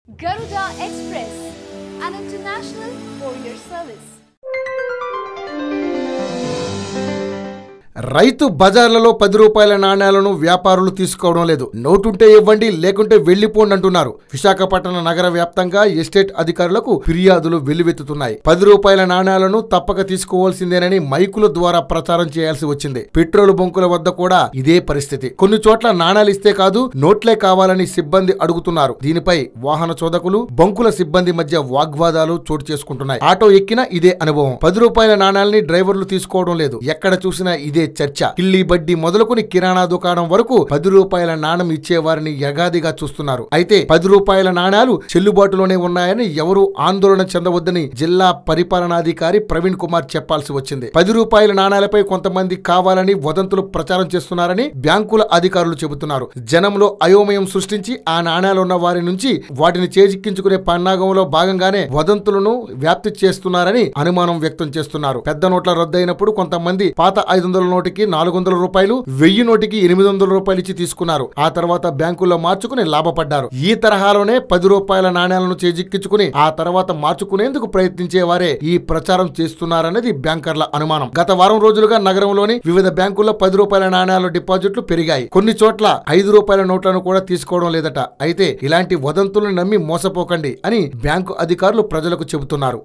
Garuda Express, an international courier service. రైతు బజార్లలో 10 రూపాయల నాణేలను వ్యాపారులు తీసుకోవడం లేదు. నోటుంటే ఇవ్వండి లేకుంటే వెళ్లిపోండి అంటున్నారు. విశాఖపట్నం నగర వ్యాప్తంగా ఎస్టేట్ అధికారులకు ఫిర్యాదులు వెల్లువెత్తుతున్నాయి. 10 రూపాయల నాణేలను తప్పక తీసుకోవాల్సిందేనని మైకుల ద్వారా ప్రచారం చేయాల్సి వచ్చింది. పెట్రోల్ బంకుల వద్ద కూడా ఇదే పరిస్థితి. కొన్ని చోట్ల నాణేలు ఇస్తే కాదు నోట్లే కావాలని సిబ్బంది అడుగుతున్నారు. దీనిపై వాహన చోదకులు బంకుల సిబ్బంది మధ్య వాగ్వాదాలు చోటు చేసుకుంటున్నాయి. ఆటో ఎక్కినా ఇదే అనుభవం. 10 రూపాయల నాణేల్ని డ్రైవర్లు తీసుకోవడం లేదు. ఎక్కడ చూసినా ఇదే చర్చ. కిల్లి బడ్డీ మొదలుకొని కిరాణా దుకాణం వరకు 10 రూపాయల నాణం ఇచ్చేవారిని యగాదిగా చూస్తున్నారు. అయితే 10 రూపాయల నాణాలు చెల్లుబాటులోనే ఉన్నాయని ఎవరూ ఆందోళన చెందవద్దని జిల్లా పరిపాలనాధికారి ప్రవీణ్ కుమార్ చెప్పాల్సి వచ్చింది. 10 రూపాయల నాణాలపై కొంతమంది కావాలని వదంతులు ప్రచారం చేస్తున్నారని బ్యాంకుల అధికారులు చెబుతున్నారు. జనంలో అయోమయం సృష్టించి ఆ నాణాలున్న వారి నుంచి వాటిని చేజిక్కించుకునే పన్నాగంలో భాగంగానే వదంతులను వ్యాప్తి చేస్తున్నారని అనుమానం వ్యక్తం చేస్తున్నారు. పెద్ద నోట్ల రద్దయినప్పుడు కొంతమంది పాత 500 నోటికి 400 రూపాయలు, 1000 నోటికి 800 రూపాయలు ఇచ్చి తీసుకున్నారు. ఆ తర్వాత బ్యాంకుల్లో మార్చుకుని లాభపడ్డారు. ఈ తరహాలోనే 10 రూపాయల నాణ్యాలను చేజిక్కించుకుని ఆ తర్వాత మార్చుకునేందుకు ప్రయత్నించే వారే ఈ ప్రచారం చేస్తున్నారనేది బ్యాంకర్ల అనుమానం. గత వారం రోజులుగా నగరంలోని వివిధ బ్యాంకుల్లో 10 రూపాయల నాణ్యాల డిపాజిట్లు పెరిగాయి. కొన్ని చోట్ల 5 రూపాయల నోట్లను కూడా తీసుకోవడం లేదట. అయితే ఇలాంటి వదంతులను నమ్మి మోసపోకండి అని బ్యాంకు అధికారులు ప్రజలకు చెబుతున్నారు.